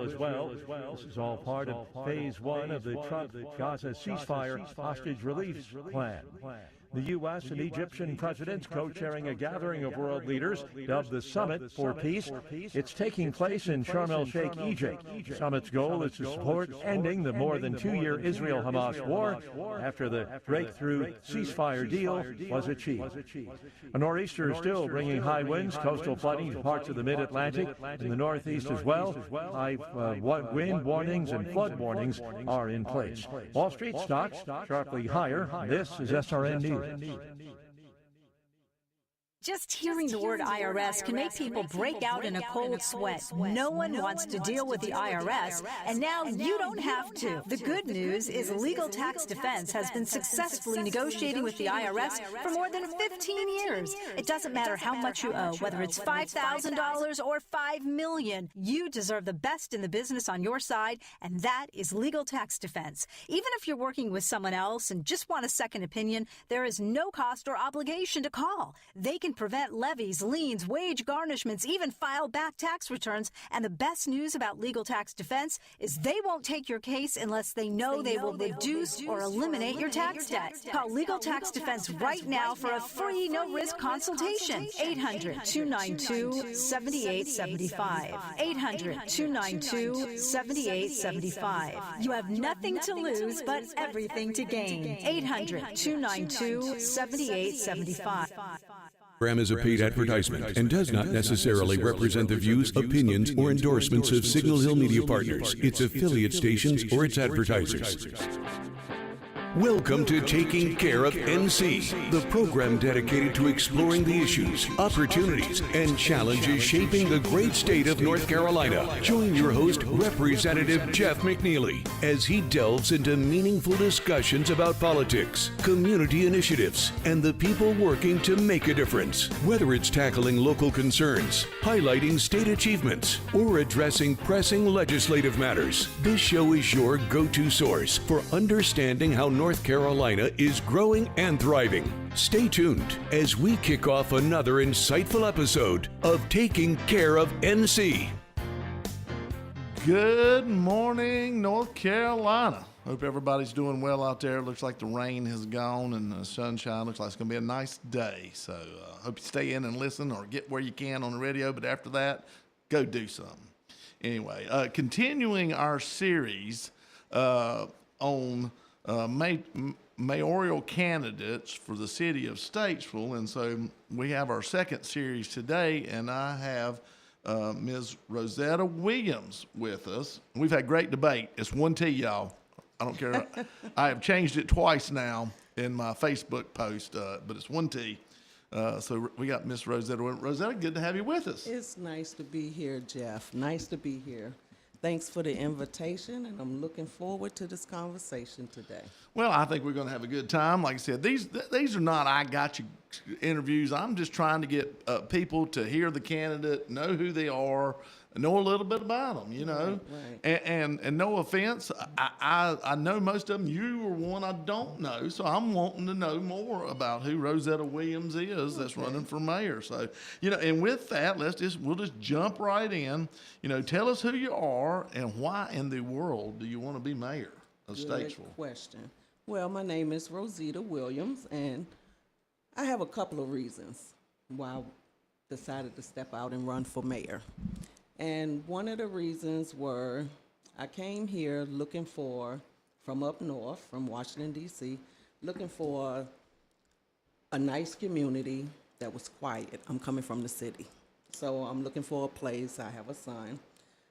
as well. This is all part of phase one of the Trump-Gaza ceasefire hostage release plan. The U.S. and Egyptian presidents co-chairing a gathering of world leaders dubbed the Summit for Peace. It's taking place in Sharm el-Sheikh, Egypt. Summit's goal is to support ending the more than 2-year Israel-Hamas war after the breakthrough ceasefire deal was achieved. A nor'easter is still bringing high winds, coastal flooding to parts of the mid-Atlantic and the Northeast as well. High wind warnings and flood warnings are in place. Wall Street stocks sharply higher. This is SRN News. Just hearing the word IRS can make people break out in a cold sweat. No one wants to deal with the IRS, and now you don't have to. The good news is Legal Tax Defense has been successfully negotiating with the IRS for more than 15 years. It doesn't matter how much you owe, whether it's $5,000 or $5 million. You deserve the best in the business on your side, and that is Legal Tax Defense. Even if you're working with someone else and just want a second opinion, there is no cost or obligation to call. They can prevent levies, liens, wage garnishments, even file back tax returns. And the best news about Legal Tax Defense is they won't take your case unless they know they will reduce or eliminate your tax debt. Call Legal Tax Defense right now for a free, no-risk consultation. 800-292-7875. 800-292-7875. You have nothing to lose but everything to gain. 800-292-7875. Program is a paid advertisement and does not necessarily represent the views, opinions, or endorsements of Signal Hill Media Partners, its affiliate stations, or its advertisers. Welcome to Taking Care of NC, the program dedicated to exploring the issues, opportunities, and challenges shaping the great state of North Carolina. Join your host, Representative Jeff McNeely, as he delves into meaningful discussions about politics, community initiatives, and the people working to make a difference. Whether it's tackling local concerns, highlighting state achievements, or addressing pressing legislative matters, this show is your go-to source for understanding how North Carolina is growing and thriving. Stay tuned as we kick off another insightful episode of Taking Care of NC. Good morning, North Carolina. Hope everybody's doing well out there. Looks like the rain has gone and the sunshine. Looks like it's going to be a nice day. So hope you stay in and listen or get where you can on the radio. But after that, go do something. Anyway, continuing our series on mayoral candidates for the city of Statesville. And so we have our second series today, and I have Ms. Roseta Williams with us. We've had great debate. It's 1T, y'all. I don't care. I have changed it twice now in my Facebook post, but it's 1T. So we got Ms. Roseta. Roseta, good to have you with us. It's nice to be here, Jeff. Nice to be here. Thanks for the invitation, and I'm looking forward to this conversation today. Well, I think we're going to have a good time. Like I said, these are not I got you interviews. I'm just trying to get people to hear the candidate, know who they are, know a little bit about them, you know. Right. And no offense, I know most of them. You are one I don't know, so I'm wanting to know more about who Roseta Williams is that's running for mayor. So, you know, and with that, we'll just jump right in. You know, tell us who you are and why in the world do you want to be mayor of Statesville? Good question. Well, my name is Roseta Williams, and I have a couple of reasons why I decided to step out and run for mayor. And one of the reasons were I came here looking for, from up north, from Washington, D.C., looking for a nice community that was quiet. I'm coming from the city. So I'm looking for a place. I have a son.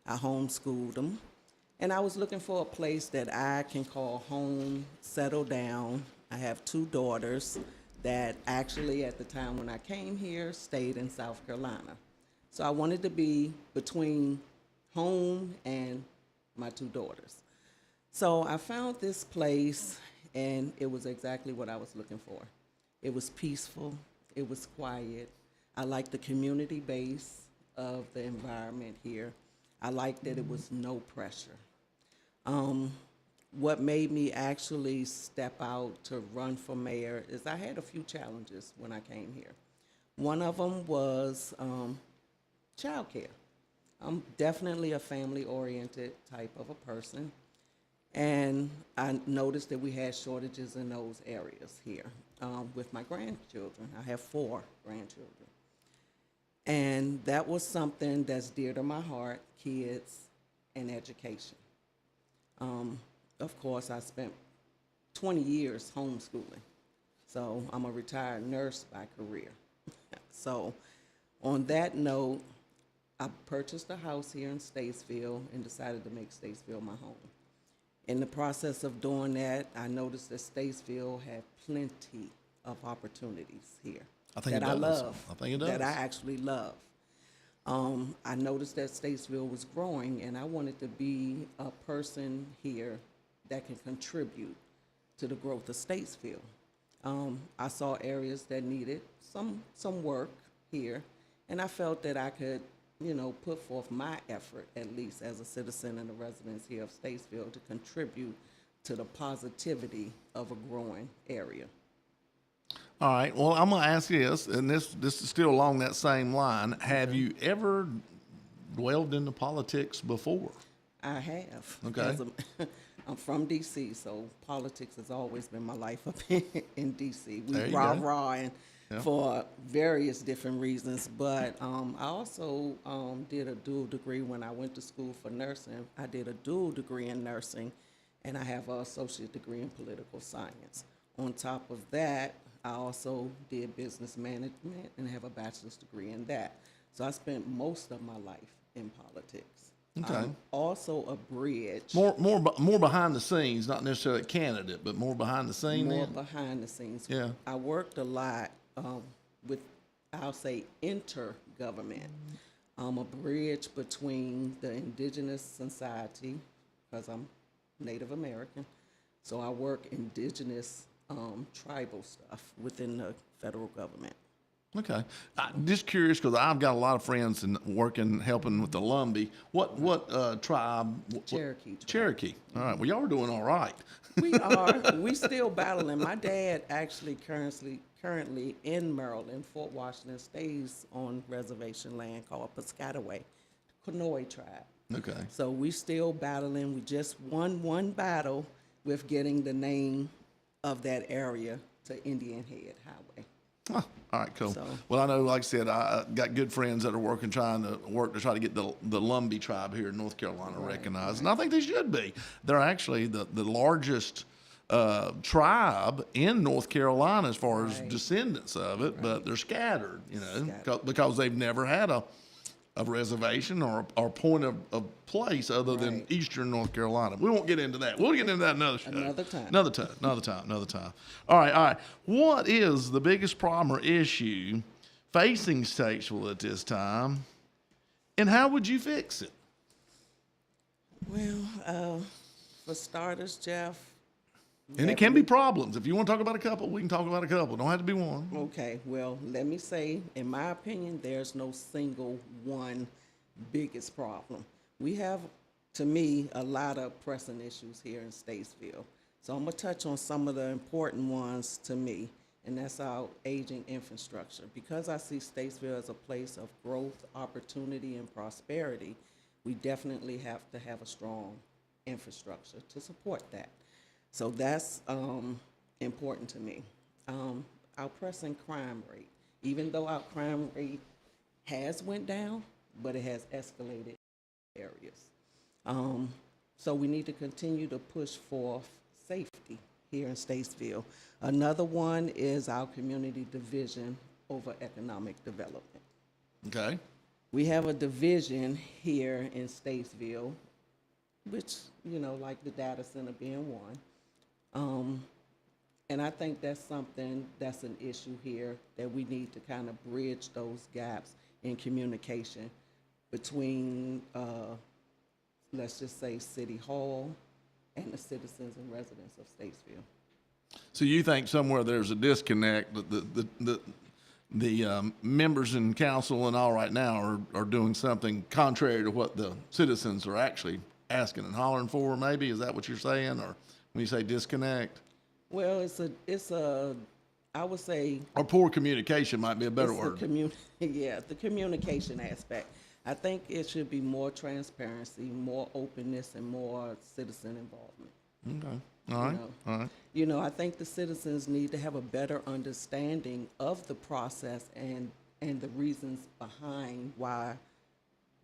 I homeschooled him. And I was looking for a place that I can call home, settle down. I have 2 daughters that actually, at the time when I came here, stayed in South Carolina. So I wanted to be between home and my 2 daughters. So I found this place, and it was exactly what I was looking for. It was peaceful. It was quiet. I liked the community base of the environment here. I liked that it was no pressure. What made me actually step out to run for mayor is I had a few challenges when I came here. One of them was childcare. I'm definitely a family-oriented type of a person. And I noticed that we had shortages in those areas here with my grandchildren. I have 4 grandchildren. And that was something that's dear to my heart, kids and education. Of course, I spent 20 years homeschooling. So I'm a retired nurse by career. So on that note, I purchased a house here in Statesville and decided to make Statesville my home. In the process of doing that, I noticed that Statesville had plenty of opportunities here I think that it I does. love. I think it does. That I actually love. I noticed that Statesville was growing, and I wanted to be a person here that can contribute to the growth of Statesville. I saw areas that needed some work here, and I felt that I could, put forth my effort, at least as a citizen and a resident here of Statesville, to contribute to the positivity of a growing area. All right. Well, I'm going to ask you this, and this is still along that same line. Have you ever dwelled into politics before? I have. Okay. I'm from D.C., so politics has always been my life up in D.C. There We you rah go. rah for various different reasons, but I also did a dual degree when I went to school for nursing. I did a dual degree in nursing, and I have an associate degree in political science. On top of that, I also did business management and have a bachelor's degree in that. So I spent most of my life in politics. Okay. I'm also a bridge. More behind the scenes, not necessarily a candidate, but more behind the scenes. More then? behind the scenes. Yeah. I worked a lot with, I'll say, intergovernment. I'm a bridge between the indigenous society, because I'm Native American, so I work indigenous tribal stuff within the federal government. Okay. Just curious, because I've got a lot of friends helping with the Lumbee. What tribe? Cherokee tribe. Cherokee. All right. Well, y'all are doing all right. We are. We still battling. My dad actually currently in Maryland, Fort Washington, stays on reservation land called Piscataway, Conoy tribe. Okay. So we still battling. We just won one battle with getting the name of that area to Indian Head Highway. Huh. All right, cool. So- Well, I know, like I said, I got good friends that are trying to try to get the Lumbee tribe here in North Carolina recognized, and I think they should be. They're actually the largest tribe in North Carolina as far as descendants of it, but they're scattered, because they've never had a reservation or point of place other than eastern North Carolina. We won't get into that. We'll get into that another show. Another time. All right. What is the biggest problem or issue facing Statesville at this time, and how would you fix it? Well, for starters, Jeff. And it can be problems. If you want to talk about a couple, we can talk about a couple. Don't have to be one. Okay, well, let me say, in my opinion, there's no single one biggest problem. We have, to me, a lot of pressing issues here in Statesville. So I'm going to touch on some of the important ones to me, and that's our aging infrastructure. Because I see Statesville as a place of growth, opportunity, and prosperity, we definitely have to have a strong infrastructure to support that. So that's important to me. Our pressing crime rate, even though our crime rate has went down, but it has escalated in areas. So we need to continue to push forth safety here in Statesville. Another one is our community division over economic development. Okay. We have a division here in Statesville, which, like the data center being one. And I think that's something that's an issue here that we need to kind of bridge those gaps in communication between, let's just say, City Hall and the citizens and residents of Statesville. So you think somewhere there's a disconnect that the members in council and all right now are doing something contrary to what the citizens are actually asking and hollering for, maybe? Is that what you're saying? Or when you say disconnect? Well, it's a I would say. Or poor communication might be a better word. The communication aspect. I think it should be more transparency, more openness, and more citizen involvement. Okay. All right. You know, All right. I think the citizens need to have a better understanding of the process and the reasons behind why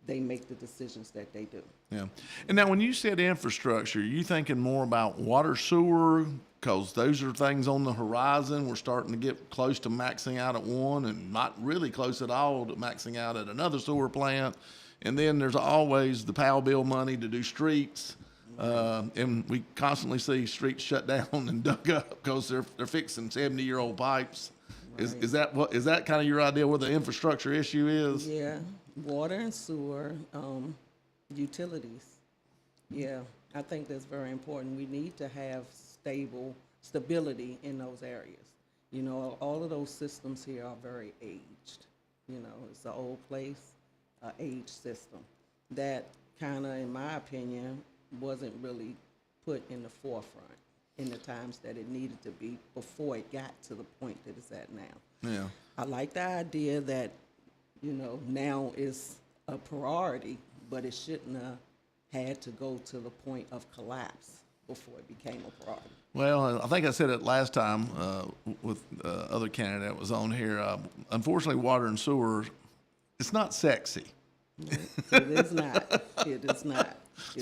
they make the decisions that they do. Yeah. And now when you said infrastructure, you thinking more about water, sewer, because those are things on the horizon. We're starting to get close to maxing out at one and not really close at all to maxing out at another sewer plant. And then there's always the POW bill money to do streets. And we constantly see streets shut down and dug up because they're fixing 70-year-old pipes. Right. Is that kind of your idea where the infrastructure issue is? Yeah, water and sewer, utilities. Yeah, I think that's very important. We need to have stability in those areas. You know, all of those systems here are very aged. You know, it's an old place, an aged system that kind of, in my opinion, wasn't really put in the forefront in the times that it needed to be before it got to the point that it's at now. Yeah. I like the idea that, now is a priority, but it shouldn't have had to go to the point of collapse before it became a priority. Well, I think I said it last time with other candidate that was on here. Unfortunately, water and sewer, it's not sexy. It is not. It is not.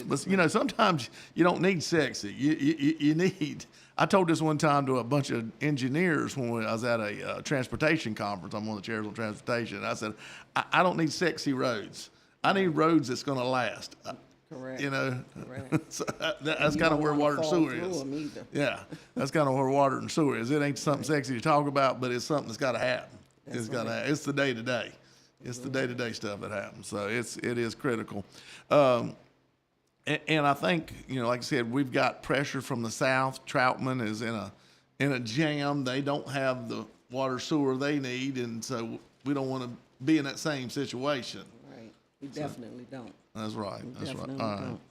But sometimes you don't need sexy. You need. I told this one time to a bunch of engineers when I was at a transportation conference. I'm one of the chairs on transportation. I said, I don't need sexy roads. I need roads that's going to last. Correct. Correct. So that's kind of where water and sewer is. Yeah, that's kind of where water and sewer is. It ain't something sexy to talk about, but it's something that's got to happen. It's got to happen. It's the day to day. It's the day-to-day stuff that happens. So it is critical. And I think, like I said, we've got pressure from the south. Troutman is in a jam. They don't have the water sewer they need, and so we don't want to be in that same situation. Right. We definitely don't. That's right. That's right. Definitely All right. don't.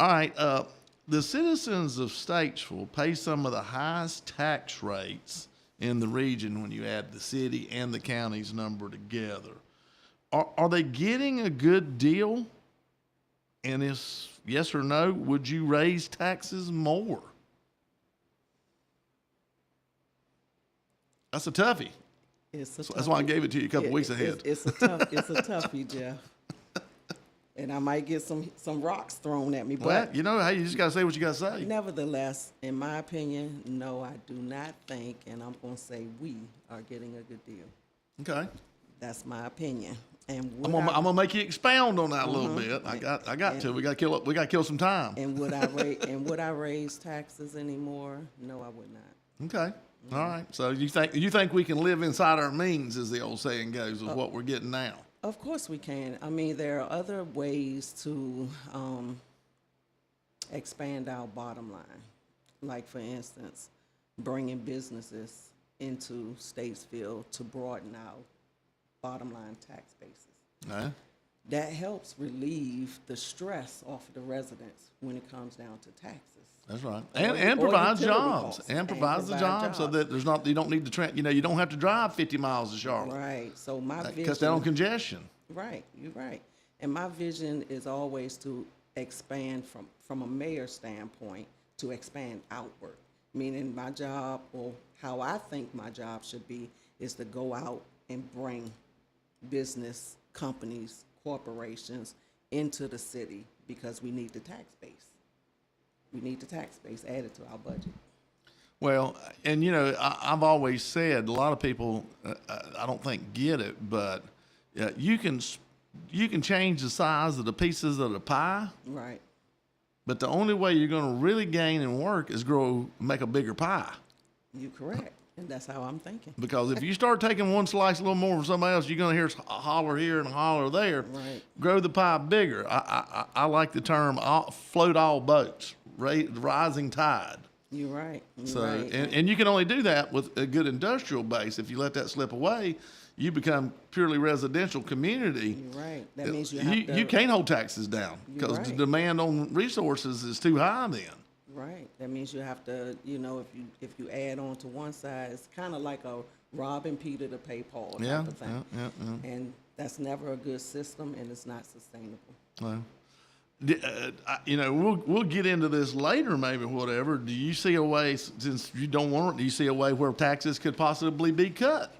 All right. The citizens of Statesville pay some of the highest tax rates in the region when you add the city and the county's number together. Are they getting a good deal? And if yes or no, would you raise taxes more? That's a toughie. That's why I gave it to you a couple weeks ahead. It's a toughie, Jeff. And I might get some rocks thrown at me. But you just got to say what you got to say. Nevertheless, in my opinion, no, I do not think, and I'm going to say we are getting a good deal. Okay. That's my opinion. And I'm gonna make you expound on that a little bit. I got to. We got to kill some time. And would I raise taxes anymore? No, I would not. Okay. All right. So you think we can live inside our means, as the old saying goes, with what we're getting now? Of course we can. I mean, there are other ways to expand our bottom line. Like, for instance, bringing businesses into Statesville to broaden out bottom line tax basis. That helps relieve the stress off of the residents when it comes down to taxes. That's right, and provides jobs, and provides the jobs so that you don't need to you don't have to drive 50 miles to Charlotte. Right. So my vision, cuts down on congestion. Right. You're right. And my vision is always to expand from a mayor standpoint to expand outward. Meaning my job, or how I think my job should be, is to go out and bring business, companies, corporations into the city because we need the tax base. We need the tax base added to our budget. Well, and I've always said, a lot of people, I don't think get it, but you can change the size of the pieces of the pie. Right. But the only way you're going to really gain and work is make a bigger pie. You're correct. And that's how I'm thinking. Because if you start taking one slice a little more from somebody else, you're going to hear a holler here and a holler there. Right. Grow the pie bigger. I like the term float all boats, rising tide. You're right. Right. And you can only do that with a good industrial base. If you let that slip away, you become purely residential community. You're right. That means you can't hold taxes down because the demand on resources is too high then. Right. That means you have to, if you add on to one side, it's kind of like a robbing Peter to pay Paul type of thing. Yeah. And That's never a good system, and it's not sustainable. Well, we'll get into this later, maybe whatever. Do you see a way, since you don't want it, do you see a way where taxes could possibly be cut?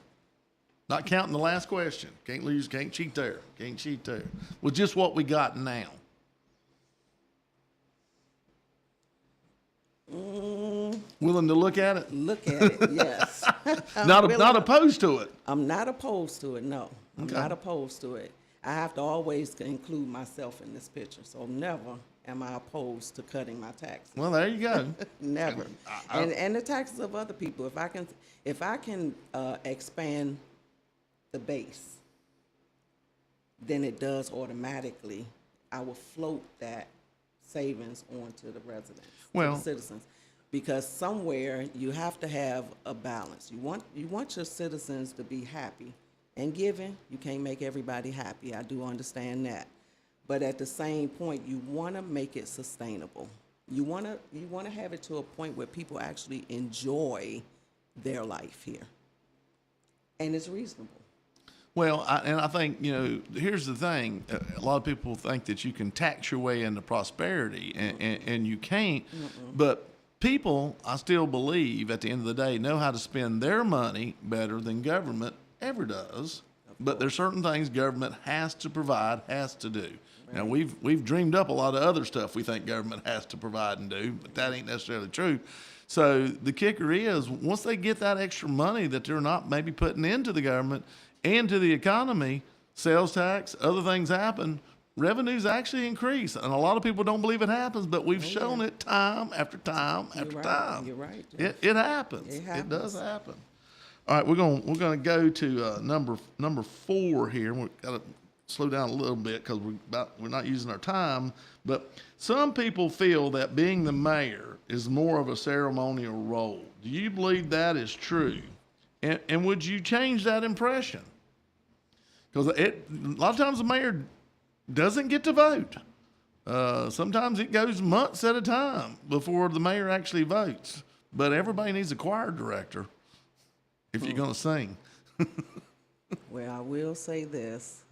Not counting the last question. Can't lose, can't cheat there. Can't cheat there. With just what we got now. Willing to look at it? Look at it, yes. Not opposed to it. I'm not opposed to it, no. I'm Okay. not opposed to it. I have to always include myself in this picture, so never am I opposed to cutting my taxes. Well, there you go. Never. And the taxes of other people. If I can expand the base, then it does automatically. I will float that savings onto the residents, to the citizens, because somewhere you have to have a balance. You want your citizens to be happy and giving. You can't make everybody happy. I do understand that, but at the same point, you want to make it sustainable. You want to have it to a point where people actually enjoy their life here, and it's reasonable. Well, I think, here's the thing. A lot of people think that you can tax your way into prosperity, and you can't. But people, I still believe, at the end of the day, know how to spend their money better than government ever does. But there's certain things government has to provide, has to do. Right. Now, we've dreamed up a lot of other stuff we think government has to provide and do, but that ain't necessarily true. So the kicker is, once they get that extra money that they're not maybe putting into the government and to the economy, sales tax, other things happen, revenues actually increase. And a lot of people don't believe it happens, but we've shown it time after time after time. You're right. It happens. It does happen. All right, we're gonna go to number 4 here. We've got to slow down a little bit because we're not using our time. But some people feel that being the mayor is more of a ceremonial role. Do you believe that is true? And would you change that impression? Because a lot of times the mayor doesn't get to vote. Sometimes it goes months at a time before the mayor actually votes. But everybody needs a choir director if you're going to sing. Well, I will say this.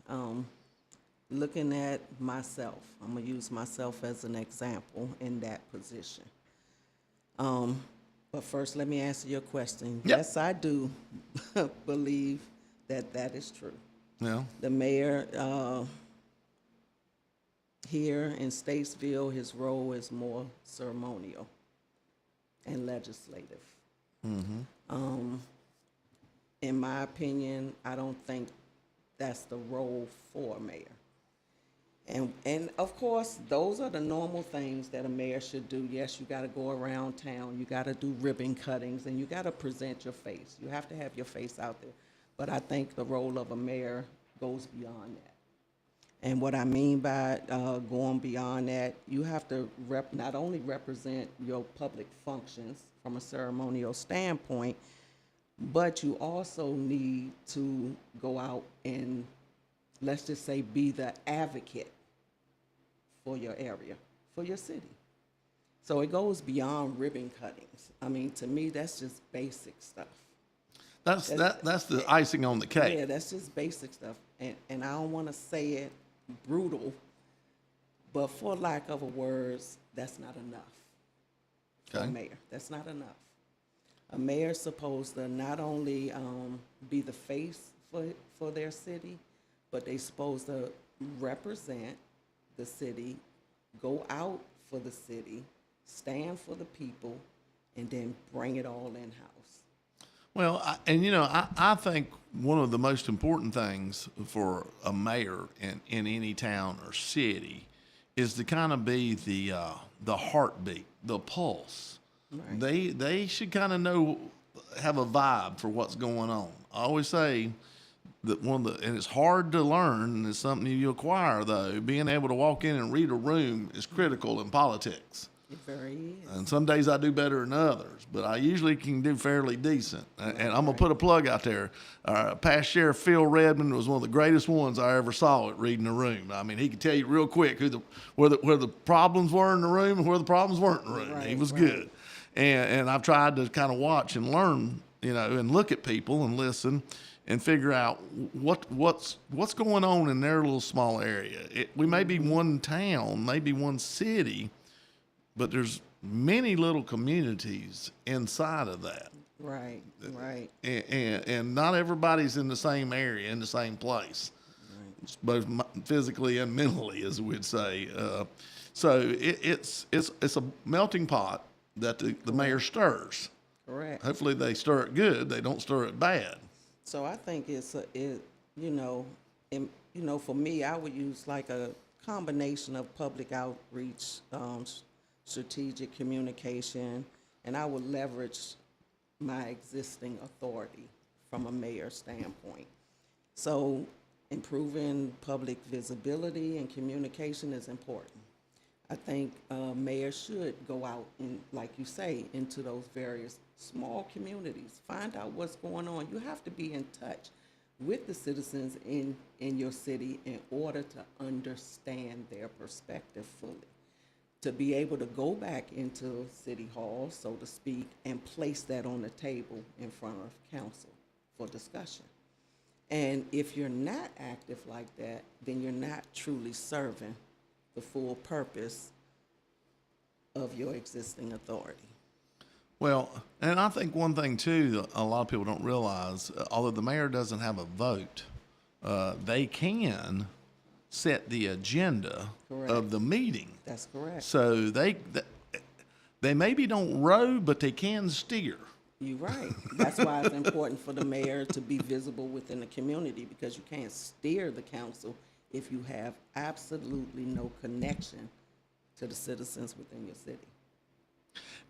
Looking at myself, I'm going to use myself as an example in that position. But first, let me answer your question. Yep. Yes, I do believe that is true. Yeah. The mayor here in Statesville, his role is more ceremonial and legislative. Mm-hmm. In my opinion, I don't think that's the role for a mayor. And of course, those are the normal things that a mayor should do. Yes, you got to go around town, you got to do ribbon cuttings, and you got to present your face. You have to have your face out there. But I think the role of a mayor goes beyond that. And what I mean by going beyond that, you have to not only represent your public functions from a ceremonial standpoint, but you also need to go out and, let's just say, be the advocate for your area, for your city. So it goes beyond ribbon cuttings. I mean, to me, that's just basic stuff. That's the icing on the cake. Yeah, that's just basic stuff. And I don't want to say it brutal, but for lack of a words, that's not enough for a mayor. That's not enough. A mayor's supposed to not only be the face for their city, but they're supposed to represent the city, go out for the city, stand for the people, and then bring it all in-house. Well, I think one of the most important things for a mayor in any town or city is to kind of be the heartbeat, the pulse. Right. They should kind of have a vibe for what's going on. I always say that and it's hard to learn, and it's something you acquire, though. Being able to walk in and read a room is critical in politics. It very is. And some days I do better than others, but I usually can do fairly decent. And I'm going to put a plug out there. Past Sheriff Phil Redmond was one of the greatest ones I ever saw at reading a room. I mean, he could tell you real quick where the problems were in the room and where the problems weren't in the room. Right, he was good. And I've tried to kind of watch and learn, and look at people and listen. and figure out what's going on in their little small area. We may be one town, maybe one city, but there's many little communities inside of that. Right. And not everybody's in the same area, in the same place, both physically and mentally, as we'd say. So it's a melting pot that the mayor stirs. Correct. Hopefully they stir it good. They don't stir it bad. So I think for me, I would use like a combination of public outreach, strategic communication, and I would leverage my existing authority from a mayor standpoint. So improving public visibility and communication is important. I think mayors should go out and, like you say, into those various small communities, find out what's going on. You have to be in touch with the citizens in your city in order to understand their perspective fully, to be able to go back into City Hall, so to speak, and place that on the table in front of council for discussion. And if you're not active like that, then you're not truly serving the full purpose of your existing authority. Well, and I think one thing too, that a lot of people don't realize, although the mayor doesn't have a vote, they can set the agenda of the meeting. That's correct. So they maybe don't row, but they can steer. You're right. That's why it's important for the mayor to be visible within the community, because you can't steer the council if you have absolutely no connection to the citizens within your city.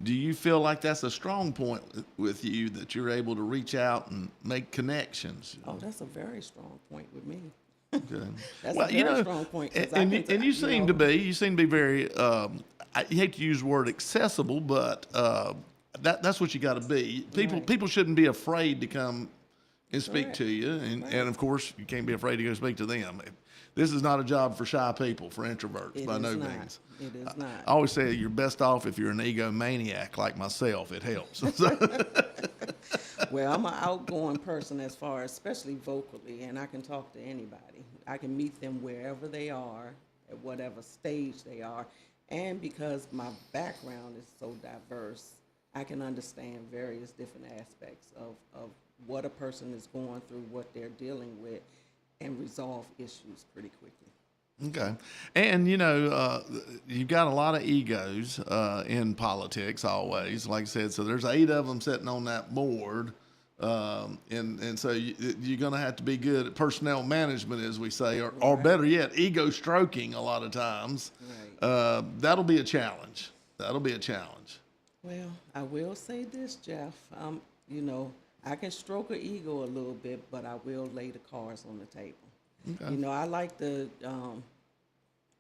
Do you feel like that's a strong point with you, that you're able to reach out and make connections? Oh, that's a very strong point with me. Okay. That's a very strong point. And you seem to be very, I hate to use the word accessible, but that's what you got to be. People shouldn't be afraid to come and speak to you. And of course, you can't be afraid to go speak to them. This is not a job for shy people, for introverts, by no means. It is not. I always say you're best off if you're an egomaniac like myself. It helps. Well, I'm an outgoing person as far as, especially vocally, and I can talk to anybody. I can meet them wherever they are, at whatever stage they are. And because my background is so diverse, I can understand various different aspects of what a person is going through, what they're dealing with, and resolve issues pretty quickly. Okay. And, you've got a lot of egos in politics always, like I said. So there's 8 of them sitting on that board. And so you're going to have to be good at personnel management, as we say, or better yet, ego stroking a lot of times. Right. That'll be a challenge. Well, I will say this, Jeff. I can stroke an ego a little bit, but I will lay the cards on the table. Okay. I like to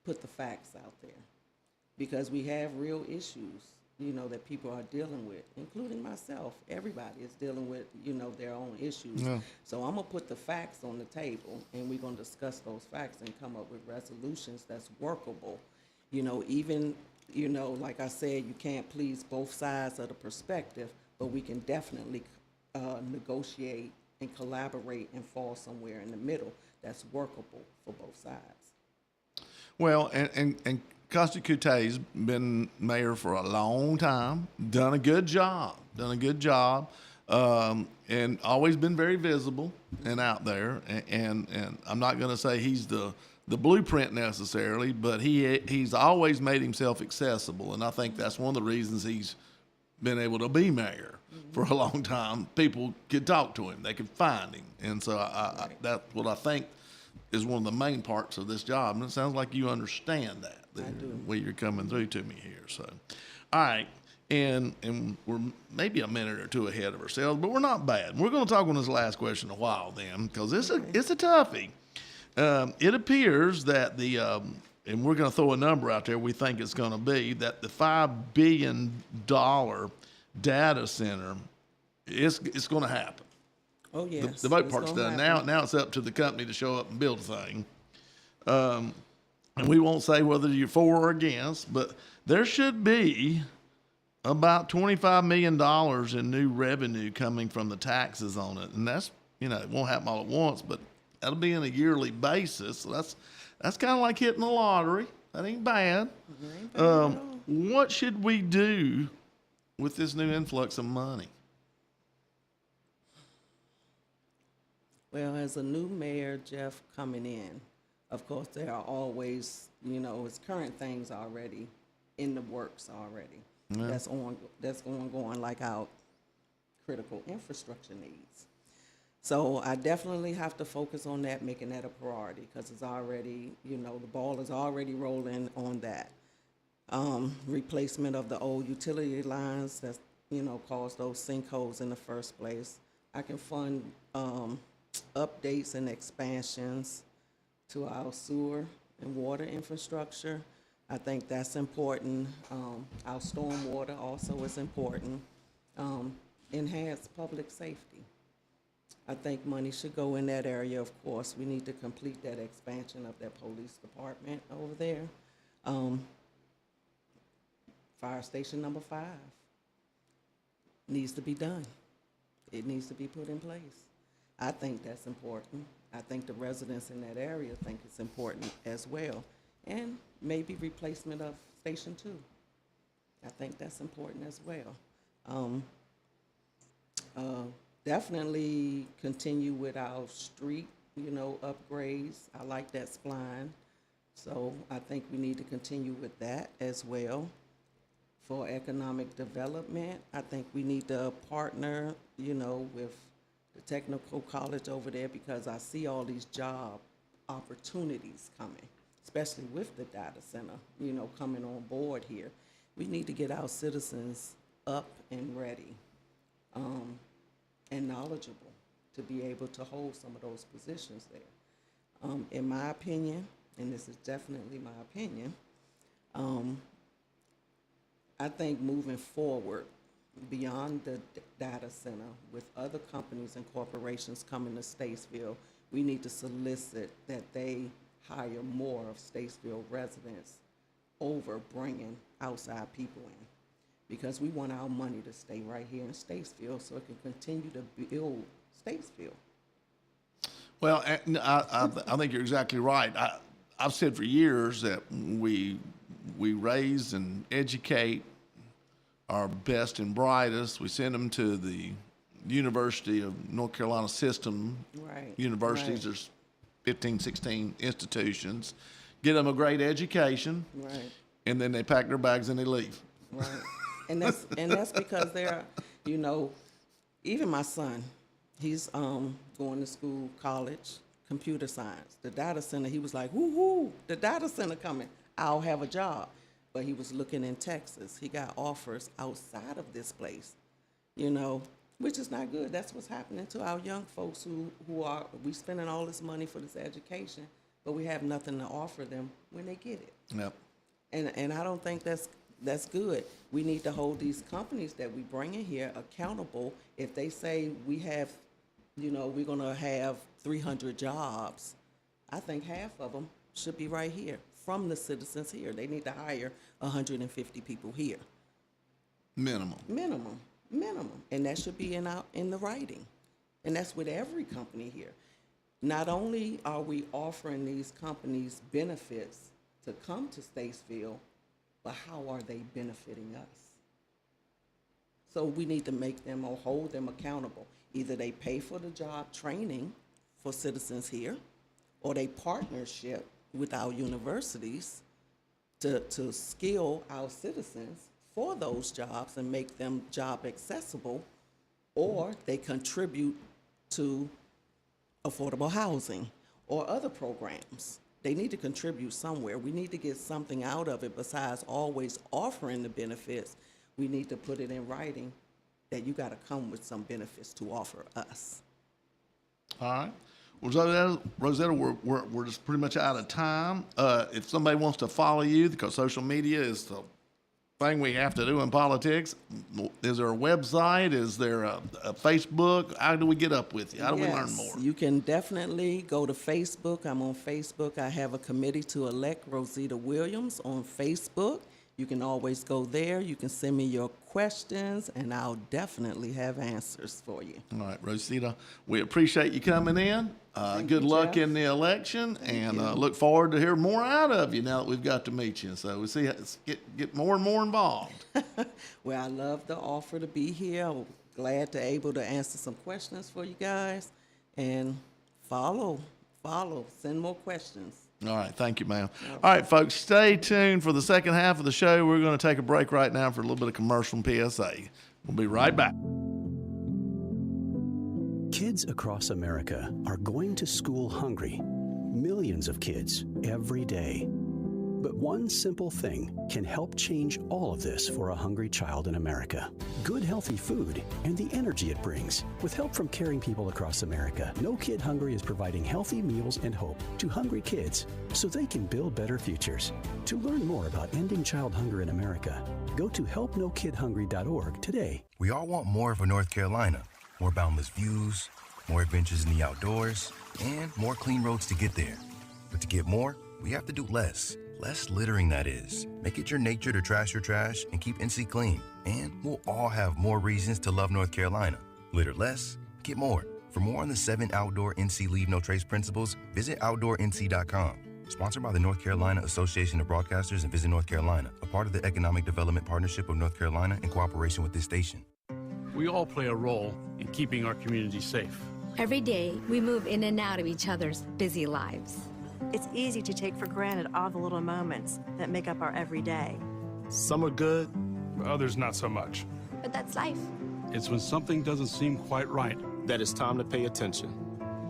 put the facts out there, because we have real issues, that people are dealing with, including myself. Everybody is dealing with, their own issues. Yeah. So I'm going to put the facts on the table, and we're going to discuss those facts and come up with resolutions that's workable. Even, like I said, you can't please both sides of the perspective, but we can definitely negotiate and collaborate and fall somewhere in the middle that's workable for both sides. Well, and Costa Cute's been mayor for a long time, done a good job, and always been very visible and out there. And I'm not going to say he's the blueprint necessarily, but he's always made himself accessible, and I think that's one of the reasons he's been able to be mayor for a long time. People could talk to him, they could find him, and so that's what I think is one of the main parts of this job. And it sounds like you understand that the way you're coming through to me here. So, all right, and we're maybe a minute or two ahead of ourselves, but we're not bad. We're going to talk on this last question a while then, because it's a toughie. It appears that and we're going to throw a number out there, we think it's going to be, that the $5 billion data center is going to happen. Oh, yes. The vote part's done. Now it's up to the company to show up and build a thing. And we won't say whether you're for or against, but there should be about $25 million in new revenue coming from the taxes on it. And that's, it won't happen all at once, but that'll be on a yearly basis. So that's kind of like hitting the lottery. That ain't bad. What should we do with this new influx of money? Well, as a new mayor, Jeff, coming in, of course, there are always, his current things already in the works already. Yeah. That's going like our critical infrastructure needs. So I definitely have to focus on that, making that a priority, because it's already, the ball is already rolling on that. Replacement of the old utility lines that, caused those sinkholes in the first place. I can fund updates and expansions to our sewer and water infrastructure. I think that's important. Our stormwater also is important. Enhance public safety. I think money should go in that area, of course. We need to complete that expansion of that police department over there. Fire station number 5 needs to be done. It needs to be put in place. I think that's important. I think the residents in that area think it's important as well. And maybe replacement of Station 2. I think that's important as well. Definitely continue with our street, upgrades. I like that spline. So I think we need to continue with that as well. For economic development, I think we need to partner, with the technical college over there, because I see all these job opportunities coming, especially with the data center, coming on board here. We need to get our citizens up and ready and knowledgeable to be able to hold some of those positions there. In my opinion, and this is definitely my opinion, I think moving forward beyond the data center with other companies and corporations coming to Statesville, we need to solicit that they hire more of Statesville residents over bringing outside people in, because we want our money to stay right here in Statesville so it can continue to build Statesville. Well, I think you're exactly right. I've said for years that we raise and educate our best and brightest. We send them to the University of North Carolina system. Right. Universities, right. There's 15, 16 institutions. Get them a great education. Right. And then they pack their bags and they leave. Right. And that's because they're, even my son, he's going to school, college, computer science. The data center, he was like, woo-hoo, the data center coming. I'll have a job. But he was looking in Texas. He got offers outside of this place, which is not good. That's what's happening to our young folks we spending all this money for this education, but we have nothing to offer them when they get it. Yep. And I don't think that's good. We need to hold these companies that we bring in here accountable. If they say we have, we're going to have 300 jobs, I think half of them should be right here from the citizens here. They need to hire 150 people here. Minimum. And that should be in the writing. And that's with every company here. Not only are we offering these companies benefits to come to Statesville, but how are they benefiting us? So we need to make them or hold them accountable. Either they pay for the job training for citizens here, or they partnership with our universities to skill our citizens for those jobs and make them job accessible, or they contribute to affordable housing or other programs. They need to contribute somewhere. We need to get something out of it besides always offering the benefits. We need to put it in writing that you got to come with some benefits to offer us. All right. Roseta, we're just pretty much out of time. If somebody wants to follow you, because social media is the thing we have to do in politics, is there a website? Is there a Facebook? How do we get up with you? How do we learn more? You can definitely go to Facebook. I'm on Facebook. I have a committee to elect Roseta Williams on Facebook. You can always go there. You can send me your questions, and I'll definitely have answers for you. All right, Roseta, we appreciate you coming in. Good luck in the election, and look forward to hear more out of you now that we've got to meet you. So we see get more and more involved. Well, I love the offer to be here. I'm glad to able to answer some questions for you guys, and follow, send more questions. All right, thank you, ma'am. All right, folks, stay tuned for the second half of the show. We're going to take a break right now for a little bit of commercial and PSA. We'll be right back. Kids across America are going to school hungry. Millions of kids every day. But one simple thing can help change all of this for a hungry child in America. Good, healthy food and the energy it brings. With help from caring people across America, No Kid Hungry is providing healthy meals and hope to hungry kids so they can build better futures. To learn more about ending child hunger in America, go to helpnokidhungry.org today. We all want more for North Carolina. More boundless views, more adventures in the outdoors, and more clean roads to get there. But to get more, we have to do less. Less littering, that is. Make it your nature to trash your trash and keep NC clean. And we'll all have more reasons to love North Carolina. Litter less, get more. For more on the 7 outdoor NC Leave No Trace principles, visit OutdoorNC.com. Sponsored by the North Carolina Association of Broadcasters and Visit North Carolina, a part of the Economic Development Partnership of North Carolina in cooperation with this station. We all play a role in keeping our community safe. Every day, we move in and out of each other's busy lives. It's easy to take for granted all the little moments that make up our everyday. Some are good, others not so much. But that's life. It's when something doesn't seem quite right that it's time to pay attention.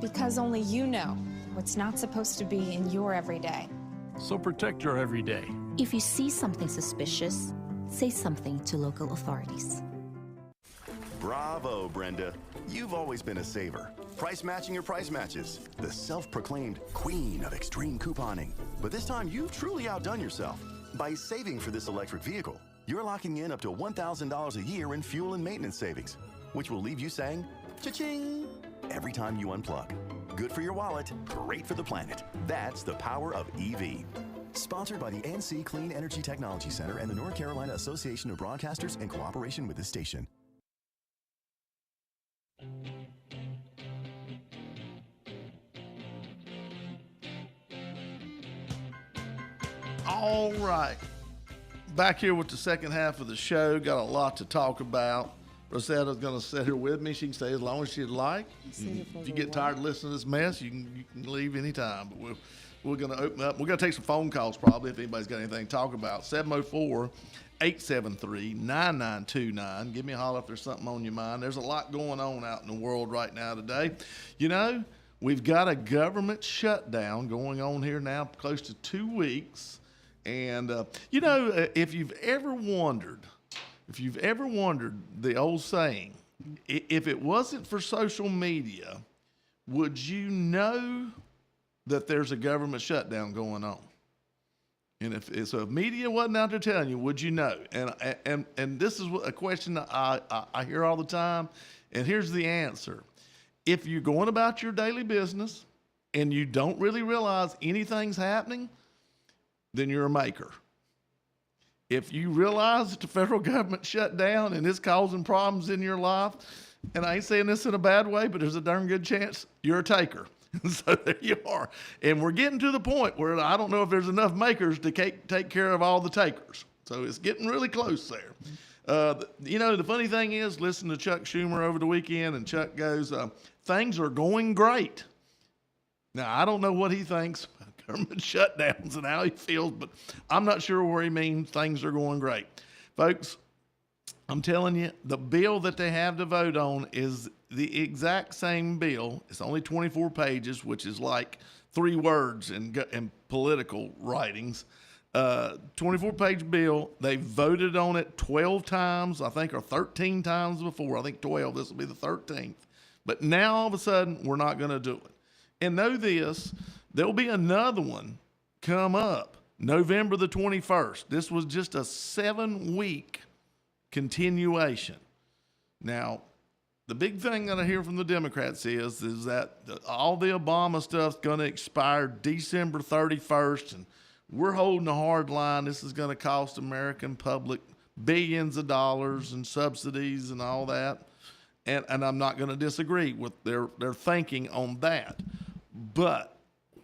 Because only you know what's not supposed to be in your everyday. So protect your everyday. If you see something suspicious, say something to local authorities. Bravo, Brenda. You've always been a saver. Price matching your price matches. The self-proclaimed queen of extreme couponing. But this time, you've truly outdone yourself. By saving for this electric vehicle, you're locking in up to $1,000 a year in fuel and maintenance savings, which will leave you saying, cha-ching, every time you unplug. Good for your wallet, great for the planet. That's the power of EV. Sponsored by the NC Clean Energy Technology Center and the North Carolina Association of Broadcasters in cooperation with this station. All right. Back here with the second half of the show. Got a lot to talk about. Roseta's going to sit here with me. She can stay as long as she'd like. If you get tired of listening to this mess, you can leave any time. But we're going to open up. We're going to take some phone calls probably if anybody's got anything to talk about. 704-873-9929. Give me a holler if there's something on your mind. There's a lot going on out in the world right now today. You know, we've got a government shutdown going on here now close to 2 weeks. And, you know, if you've ever wondered the old saying, if it wasn't for social media, would you know that there's a government shutdown going on? And if media wasn't out there telling you, would you know? And this is a question that I hear all the time, and here's the answer. If you're going about your daily business and you don't really realize anything's happening, then you're a maker. If you realize that the federal government shut down and it's causing problems in your life, and I ain't saying this in a bad way, but there's a darn good chance you're a taker. So there you are. And we're getting to the point where I don't know if there's enough makers to take care of all the takers. So it's getting really close there. You know, the funny thing is, listen to Chuck Schumer over the weekend, and Chuck goes, things are going great. Now, I don't know what he thinks about government shutdowns and how he feels, but I'm not sure where he means things are going great. Folks, I'm telling you, the bill that they have to vote on is the exact same bill. It's only 24 pages, which is like 3 words in political writings. 24-page bill. They voted on it 12 times, I think, or 13 times before. I think 12. This will be the 13th. But now, all of a sudden, we're not going to do it. And know this, there'll be another one come up November the 21st. This was just a 7-week continuation. Now, the big thing that I hear from the Democrats is that all the Obama stuff's going to expire December 31st, and we're holding a hard line. This is going to cost American public billions of dollars in subsidies and all that. And I'm not going to disagree with their thinking on that. But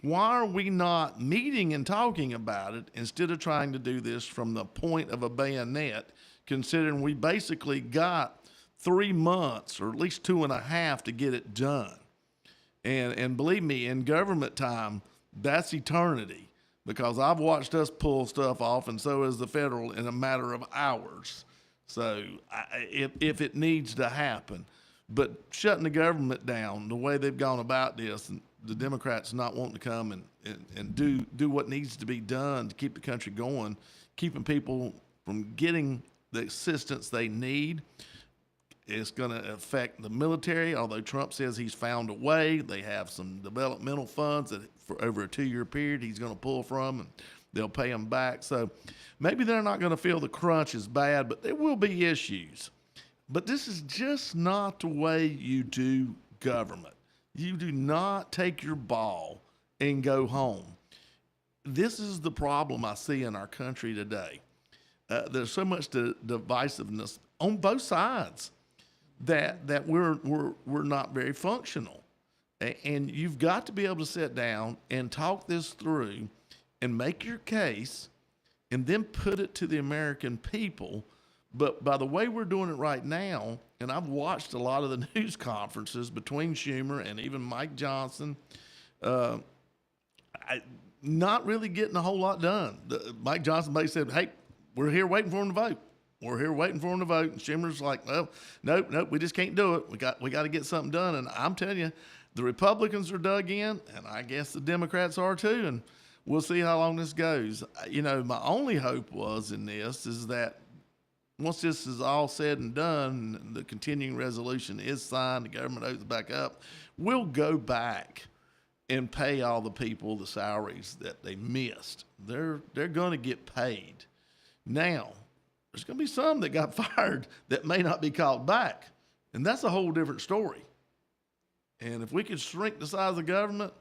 why are we not meeting and talking about it instead of trying to do this from the point of a bayonet, considering we basically got 3 months or at least 2.5 to get it done? And believe me, in government time, that's eternity, because I've watched us pull stuff off, and so has the federal, in a matter of hours. So if it needs to happen. But shutting the government down the way they've gone about this, and the Democrats not wanting to come and do what needs to be done to keep the country going, keeping people from getting the assistance they need, it's going to affect the military, although Trump says he's found a way. They have some developmental funds that for over a 2-year period he's going to pull from, and they'll pay them back. So maybe they're not going to feel the crunch is bad, but there will be issues. But this is just not the way you do government. You do not take your ball and go home. This is the problem I see in our country today. There's so much divisiveness on both sides that we're not very functional. And you've got to be able to sit down and talk this through and make your case and then put it to the American people. But by the way we're doing it right now, and I've watched a lot of the news conferences between Schumer and even Mike Johnson, not really getting a whole lot done. Mike Johnson basically said, hey, we're here waiting for him to vote. We're here waiting for him to vote. And Schumer's like, well, nope, we just can't do it. We got to get something done. And I'm telling you, the Republicans are dug in, and I guess the Democrats are too. And we'll see how long this goes. You know, my only hope was in this is that once this is all said and done, the continuing resolution is signed, the government opens back up, we'll go back and pay all the people the salaries that they missed. They're going to get paid. Now, there's going to be some that got fired that may not be called back, and that's a whole different story. And if we could shrink the size of government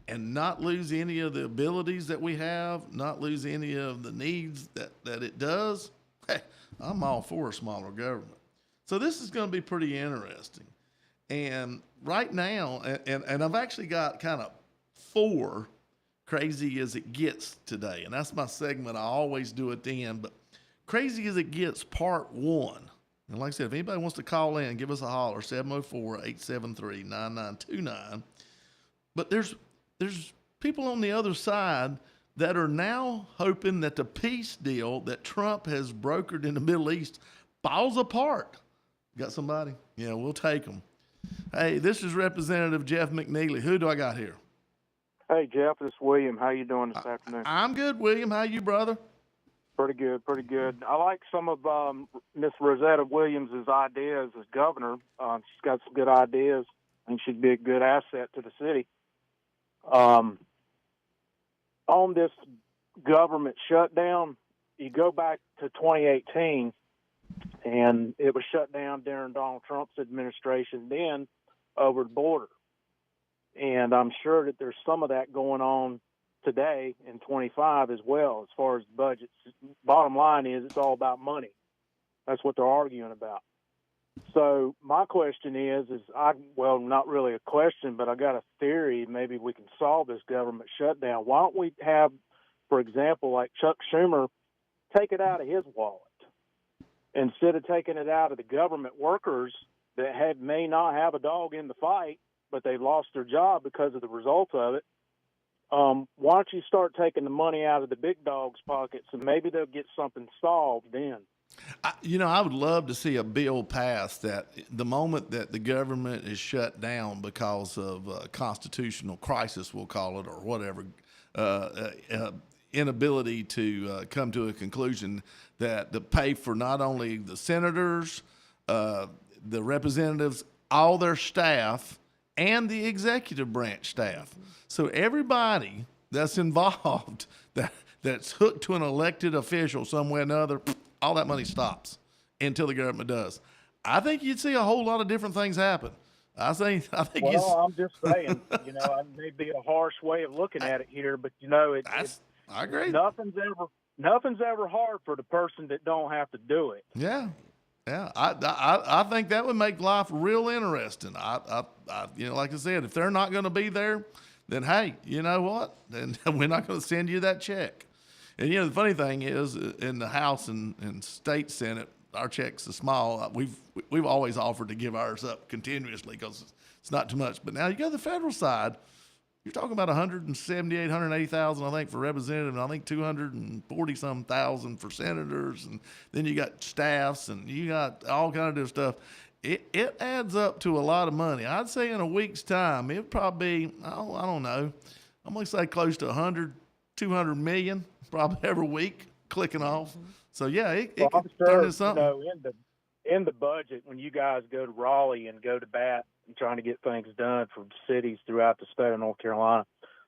and not lose any of the abilities that we have, not lose any of the needs that it does, hey, I'm all for a smaller government. So this is going to be pretty interesting. And right now, and I've actually got kind of 4 crazy as it gets today. And that's my segment. I always do at the end. But crazy as it gets, part 1. And like I said, if anybody wants to call in, give us a holler, 704-873-9929. But there's people on the other side that are now hoping that the peace deal that Trump has brokered in the Middle East falls apart. Got somebody? Yeah, we'll take them. Hey, this is Representative Jeff McNeely. Who do I got here? Hey, Jeff, this is William. How you doing this afternoon? I'm good, William. How you, brother? Pretty good. I like some of Miss Roseta Williams' ideas as governor. She's got some good ideas. I think she'd be a good asset to the city. On this government shutdown, you go back to 2018, and it was shut down during Donald Trump's administration then over the border. And I'm sure that there's some of that going on today in 25 as well as far as budgets. Bottom line is it's all about money. That's what they're arguing about. So my question is not really a question, but I got a theory. Maybe we can solve this government shutdown. Why don't we have, for example, like Chuck Schumer, take it out of his wallet instead of taking it out of the government workers that may not have a dog in the fight, but they lost their job because of the results of it. Why don't you start taking the money out of the big dogs' pockets, and maybe they'll get something solved then. I would love to see a bill passed that the moment that the government is shut down because of a constitutional crisis, we'll call it, or whatever, inability to come to a conclusion that the pay for not only the senators, the representatives, all their staff, and the executive branch staff. So everybody that's involved, that's hooked to an elected official some way or another, all that money stops until the government does. I think you'd see a whole lot of different things happen. I think. Well, I'm just saying, it may be a harsh way of looking at it here, but I agree. Nothing's ever hard for the person that don't have to do it. Yeah. Yeah, I think that would make life real interesting. Like I said, if they're not going to be there, then hey, you know what? Then we're not going to send you that check. And the funny thing is, in the House and State Senate, our checks are small. We've always offered to give ours up continuously because it's not too much. But now you go to the federal side. You're talking about 178, 180,000, I think, for representative, and I think 240-some thousand for senators, and then you got staffs, and you got all kind of different stuff. It adds up to a lot of money. I'd say in a week's time, it'd probably be, I don't know, I'm going to say close to 100, 200 million, probably every week, clicking off. So, yeah, it could turn into something. In the budget, when you guys go to Raleigh and go to bat and trying to get things done for cities throughout the state of North Carolina,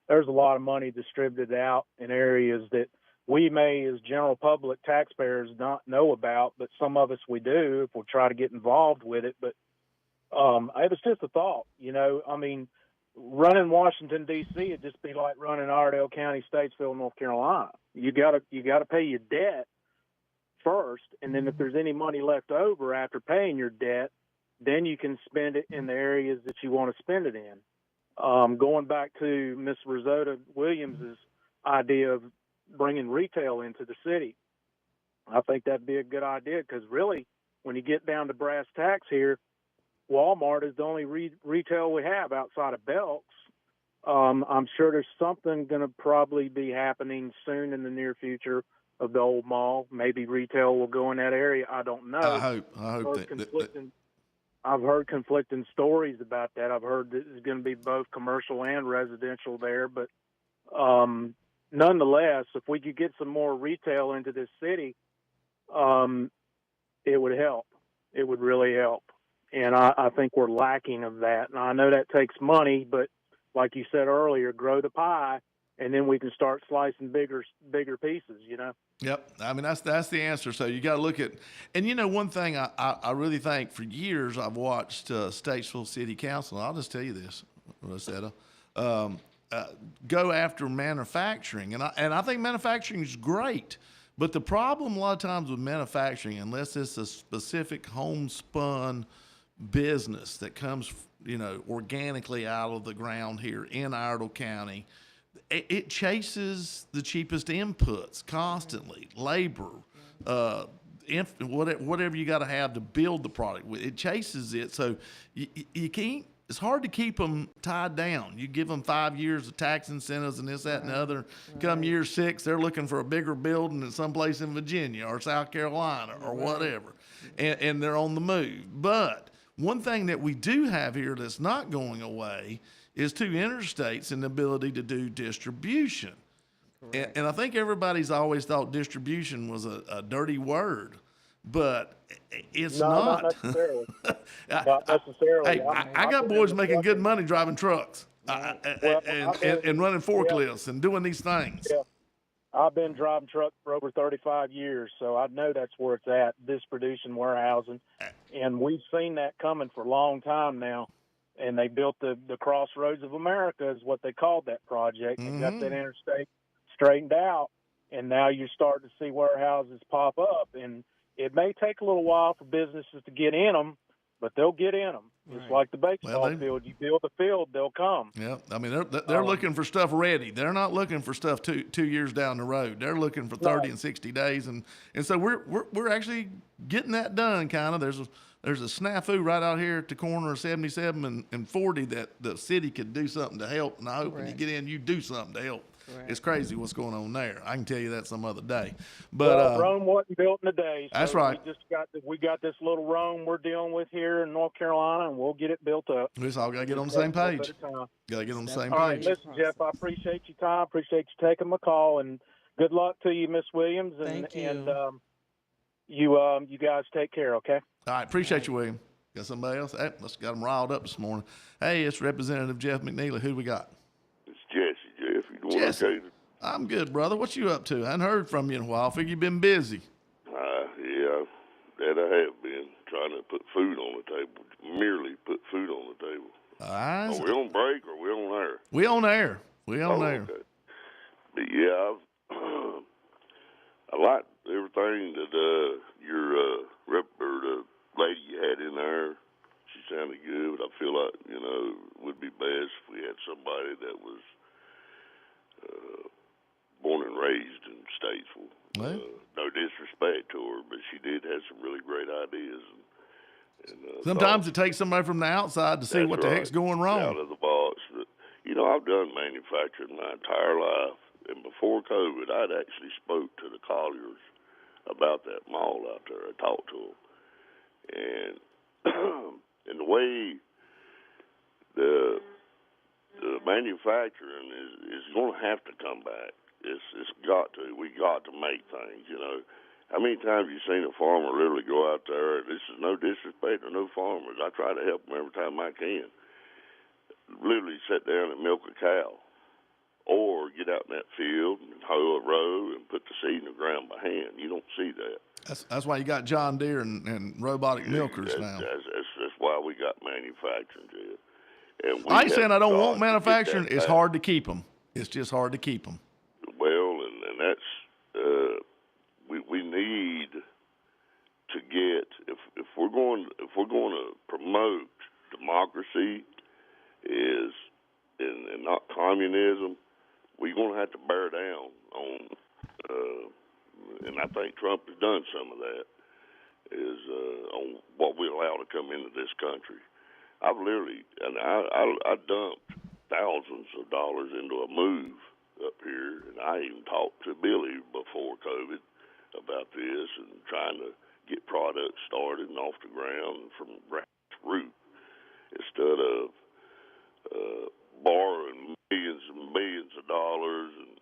there's a lot of money distributed out in areas that we may, as general public taxpayers, not know about, but some of us we do if we try to get involved with it. But it was just a thought, running Washington, D.C., it'd just be like running Iredell County, Statesville, North Carolina. You gotta pay your debt first, and then if there's any money left over after paying your debt, then you can spend it in the areas that you want to spend it in. Going back to Miss Roseta Williams's idea of bringing retail into the city, I think that'd be a good idea because really, when you get down to brass tacks here, Walmart is the only retail we have outside of Belk's. I'm sure there's something going to probably be happening soon in the near future of the old mall. Maybe retail will go in that area. I don't know. I hope I've heard conflicting stories about that. I've heard that there's going to be both commercial and residential there, but nonetheless, if we could get some more retail into this city, it would help. It would really help. And I think we're lacking of that. And I know that takes money, but like you said earlier, grow the pie, and then we can start slicing bigger pieces, Yep. That's the answer. So you got to look at, and one thing I really think for years I've watched Statesville City Council. I'll just tell you this, Roseta, go after manufacturing, and I think manufacturing is great. But the problem a lot of times with manufacturing, unless it's a specific homespun business that comes, organically out of the ground here in Iredell County, it chases the cheapest inputs constantly, labor, whatever you got to have to build the product. It chases it, so you can't. It's hard to keep them tied down. You give them 5 years of tax incentives and this, that, and the other. Come year 6, they're looking for a bigger building in someplace in Virginia or South Carolina or whatever, and they're on the move. But one thing that we do have here that's not going away is 2 interstates and the ability to do distribution. And I think everybody's always thought distribution was a dirty word, but it's not. Not necessarily. Not necessarily. Hey, I got boys making good money driving trucks and running forklifts and doing these things. Yeah. I've been driving trucks for over 35 years, so I know that's where it's at, distribution warehousing. And we've seen that coming for a long time now. And they built the Crossroads of America is what they called that project. They got that interstate straightened out, and now you're starting to see warehouses pop up. And it may take a little while for businesses to get in them, but they'll get in them. It's like the baseball field. You build the field, they'll come. Yeah, they're looking for stuff ready. They're not looking for stuff 2 years down the road. They're looking for 30 and 60 days, and so we're actually getting that done. Kind of. There's a snafu right out here at the corner of 77 and 40 that the city could do something to help, and I hope when you get in, you do something to help. It's crazy what's going on there. I can tell you that some other day. But Rome wasn't built in a day. So that's right. We got this little Rome we're dealing with here in North Carolina, and we'll get it built up. We just all got to get on the same page. Got to get on the same page. All right, listen, Jeff, I appreciate your time. Appreciate you taking my call, and good luck to you, Miss Williams. Thank you. And you guys take care, okay? All right, appreciate you, William. Got somebody else? Hey, let's got them riled up this morning. Hey, it's Representative Jeff McNeely. Who we got? It's Jesse, Jeff. You doing Jesse. okay? I'm good, brother. What you up to? I hadn't heard from you in a while. I figure you've been busy. Yeah, that I have been trying to put food on the table, merely put food on the table. Are we on break or we on air? We on air. We on air. Okay. But yeah, feel like, would be best if we had somebody that was born and raised in Statesville. No disrespect to her, but she did have some really great ideas. And sometimes it takes somebody from the outside to see what the heck's going wrong. Out of the box. But, I've done manufacturing my entire life. And before COVID, I'd actually spoke to the Colliers about that mall out there. I talked to them. And the way the manufacturing is going to have to come back. It's got to. We got to make things, How many times you seen a farmer literally go out there? This is no disrespect to no farmers. I try to help them every time I can. Literally sit down and milk a cow, or get out in that field and hoe a row and put the seed in the ground by hand. You don't see that. That's why you got John Deere and robotic milkers now. That's why we got manufacturing, Jed. And I ain't saying I don't want manufacturing. It's hard to keep them. It's just hard to keep them. Well, and that's we need to get if we're going to promote democracy and not communism, we're going to have to bear down on. And I think Trump has done some of that. Is on what we allow to come into this country. I've literally, and I dumped thousands of dollars into a move up here, and I even talked to Billy before COVID about this and trying to get products started and off the ground from grassroots instead of borrowing millions and millions of dollars and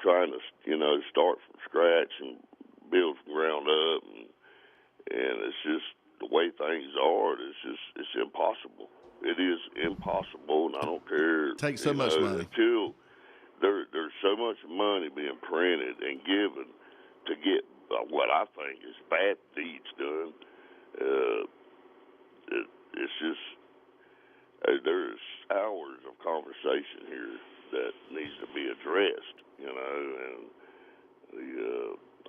trying to, start from scratch and build from ground up, and it's just the way things are. It's impossible. It is impossible, and I don't care. It takes so much money. Until there's so much money being printed and given to get what I think is bad deeds done. It's just there's hours of conversation here that needs to be addressed, and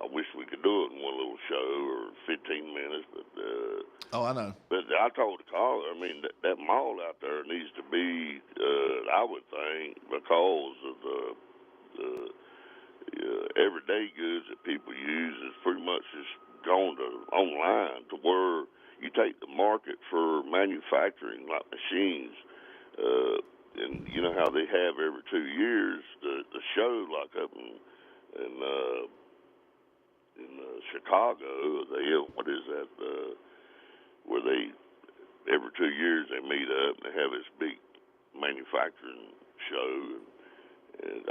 I wish we could do it in one little show or 15 minutes, but I know. But I told the caller, that mall out there needs to be, I would think, because of the everyday goods that people use is pretty much just gone to online to where you take the market for manufacturing like machines, and you know how they have every 2 years the show like up in Chicago. What is that? Where they every 2 years they meet up and they have this big manufacturing show. And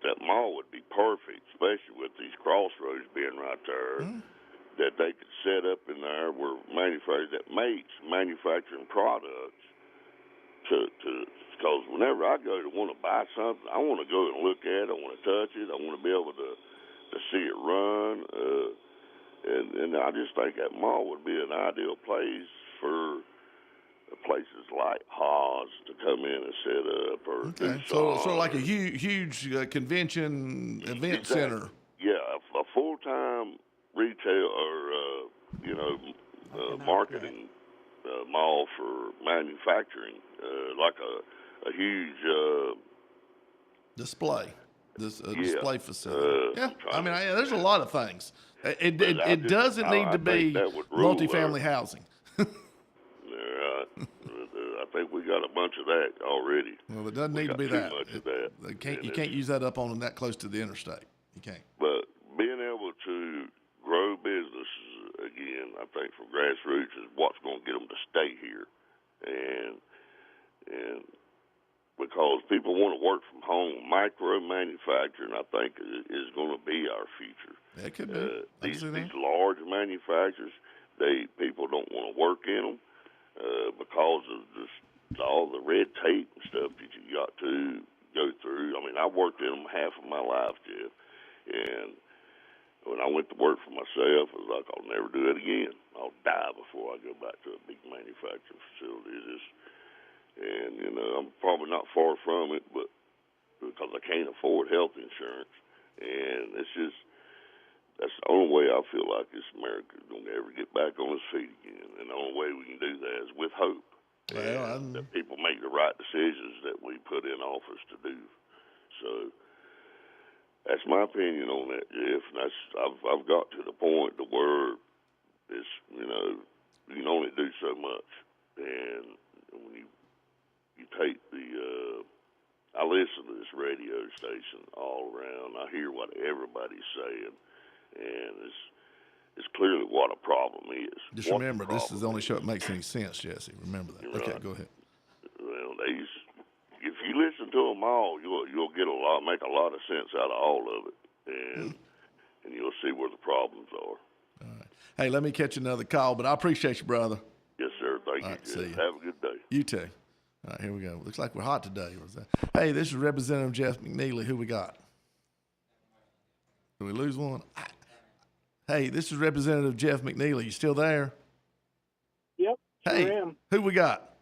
that mall would be perfect, especially with these crossroads being right there. That they could set up in there where that makes manufacturing products because whenever I go to want to buy something, I want to go and look at it, I want to touch it, I want to be able to see it run, and I just think that mall would be an ideal place for places like Haas to come in and set up. Or so like a huge convention event center. Yeah, a full-time retail or marketing mall for manufacturing, like a huge display. Display facility. There's a lot of things. It doesn't need to be multifamily housing. I think we got a bunch of that already. Well, it doesn't need to be that. You can't use that up on that close to the interstate. You can't. But being able to grow businesses again, I think from grassroots is what's going to get them to stay here, and because people want to work from home, micro manufacturing, I think, is going to be our future. It could be. These large manufacturers, people don't want to work in them because of just all the red tape and stuff that you got to go through. I worked in them half of my life, Jeff, and when I went to work for myself, I was like, I'll never do it again. I'll die before I go back to a big manufacturing facility. And I'm probably not far from it, but because I can't afford health insurance, and it's just that's the only way I feel like this America is going to ever get back on its feet again. And the only way we can do that is with hope. Well, and that people make the right decisions that we put in office to do. So that's my opinion on that, Jeff. And I've got to the point to where it's, you can only do so much. And when you take I listen to this radio station all around. I hear what everybody's saying, and it's clearly what a problem is. Just remember, this is the only show that makes any sense, Jesse. Remember that. Right. Okay, go ahead. Well, if you listen to them all, you'll get make a lot of sense out of all of it, and you'll see where the problems are. All right. Hey, let me catch another call, but I appreciate you, brother. Yes, sir. Thank you, right, Jeff. see you. Have a good day. You too. All right, here we go. Looks like we're hot today. Hey, this is Representative Jeff McNeely. Who we got? Did we lose one? Hey, this is Representative Jeff McNeely. You still there? Yep, sure hey, am. Who we got?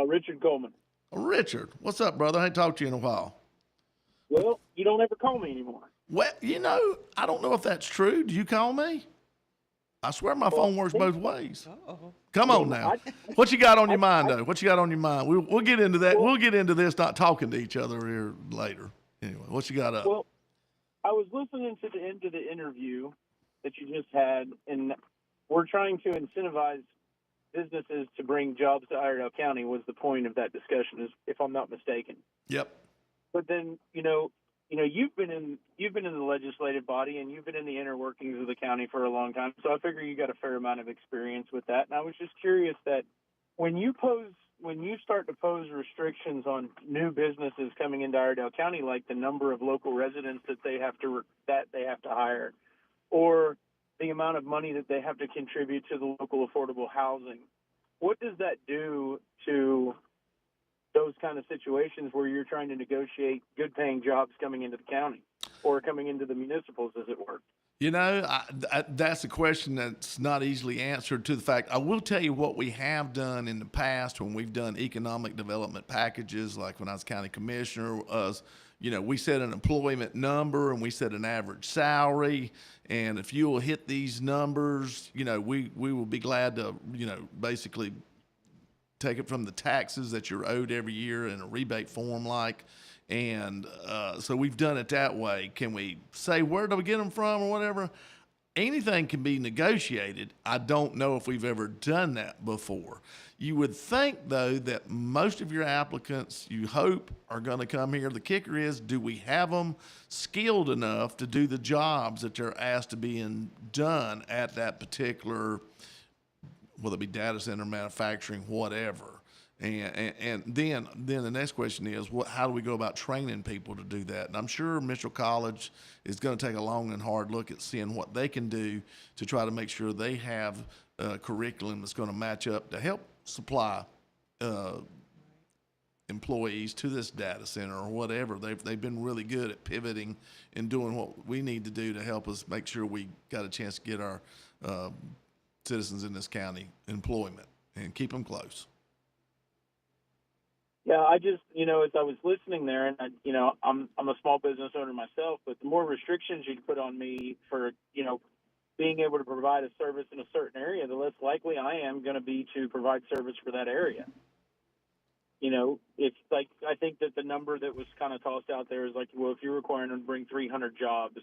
Richard Coleman. Oh, Richard, what's up, brother? I ain't talked to you in a while. Well, you don't ever call me anymore. Well, I don't know if that's true. Do you call me? I swear my phone works both ways. Uh-oh. Come on now. What you got on your mind, though? What you got on your mind? We'll get into that. We'll get into this, not talking to each other here later. Anyway, what you got up? Well, I was listening to the end of the interview that you just had, and we're trying to incentivize businesses to bring jobs to Iredell County was the point of that discussion, if I'm not mistaken. Yep. But then, you've been in the legislative body and you've been in the inner workings of the county for a long time. So I figure you got a fair amount of experience with that. And I was just curious that when you start to pose restrictions on new businesses coming into Iredell County, like the number of local residents that they have to hire, or the amount of money that they have to contribute to the local affordable housing, what does that do to those kind of situations where you're trying to negotiate good-paying jobs coming into the county or coming into the municipals, as it were? That's a question that's not easily answered to the fact. I will tell you what we have done in the past when we've done economic development packages, like when I was county commissioner. We set an employment number and we set an average salary. And if you will hit these numbers, we will be glad to, basically take it from the taxes that you're owed every year in a rebate form and so we've done it that way. Can we say where do we get them from or whatever? Anything can be negotiated. I don't know if we've ever done that before. You would think, though, that most of your applicants, you hope, are going to come here. The kicker is, do we have them skilled enough to do the jobs that they're asked to be done at that particular, whether it be data center, manufacturing, whatever. And then the next question is, how do we go about training people to do that? And I'm sure Mitchell College is going to take a long and hard look at seeing what they can do to try to make sure they have a curriculum that's going to match up to help supply employees to this data center or whatever. They've been really good at pivoting and doing what we need to do to help us make sure we got a chance to get our citizens in this county employment and keep them close. Yeah, I just, as I was listening there, and I'm a small business owner myself, but the more restrictions you put on me for, being able to provide a service in a certain area, the less likely I am going to be to provide service for that area. It's like, I think that the number that was kind of tossed out there is like, well, if you're requiring them to bring 300 jobs,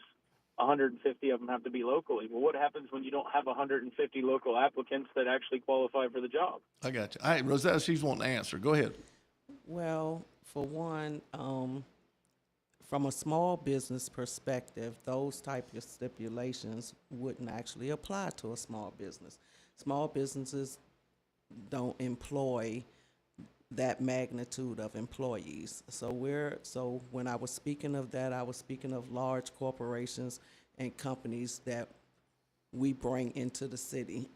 150 of them have to be locally. Well, what happens when you don't have 150 local applicants that actually qualify for the job? I got you. All right, Rosetta, she's wanting to answer. Go ahead. Well, for one, from a small business perspective, those type of stipulations wouldn't actually apply to a small business. Small businesses don't employ that magnitude of employees. So when I was speaking of that, I was speaking of large corporations and companies that we bring into the city,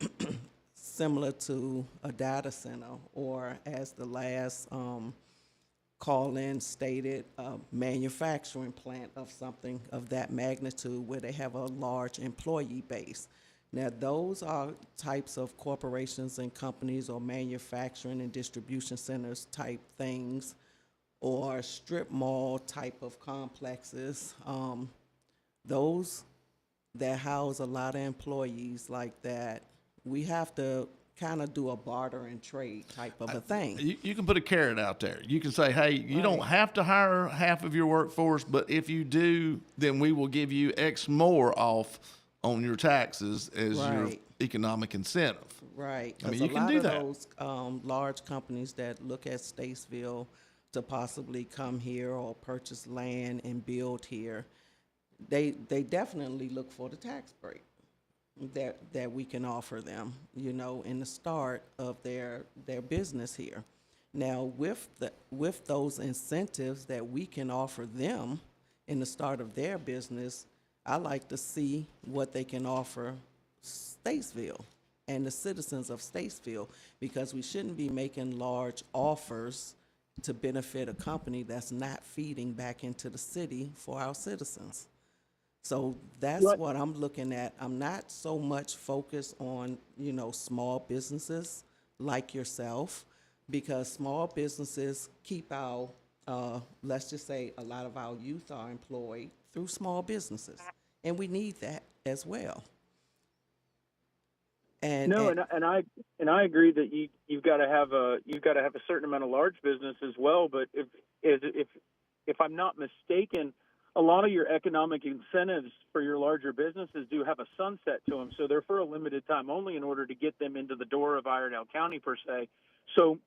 similar to a data center, or as the last call-in stated, a manufacturing plant of something of that magnitude where they have a large employee base. Now, those are types of corporations and companies or manufacturing and distribution centers type things, or strip mall type of complexes. Those that house a lot of employees like that, we have to kind of do a barter and trade type of a thing. You can put a carrot out there. You can say, hey, you don't have to hire half of your workforce, but if you do, then we will give you X more off on your taxes as your economic incentive. Right. I mean, you can do that. Those large companies that look at Statesville to possibly come here or purchase land and build here, they definitely look for the tax break that we can offer them, you know, in the start of their business here. Now, with those incentives that we can offer them in the start of their business, I like to see what they can offer Statesville and the citizens of Statesville, because we shouldn't be making large offers to benefit a company that's not feeding back into the city for our citizens. So that's what I'm looking at. I'm not so much focused on, you know, small businesses like yourself, because small businesses keep our, let's just say a lot of our youth are employed through small businesses, and we need that as well. And I agree that you've got to have a certain amount of large business as well. But if I'm not mistaken, a lot of your economic incentives for your larger businesses do have a sunset to them, so they're for a limited time only in order to get them into the door of Iredell County per se. So,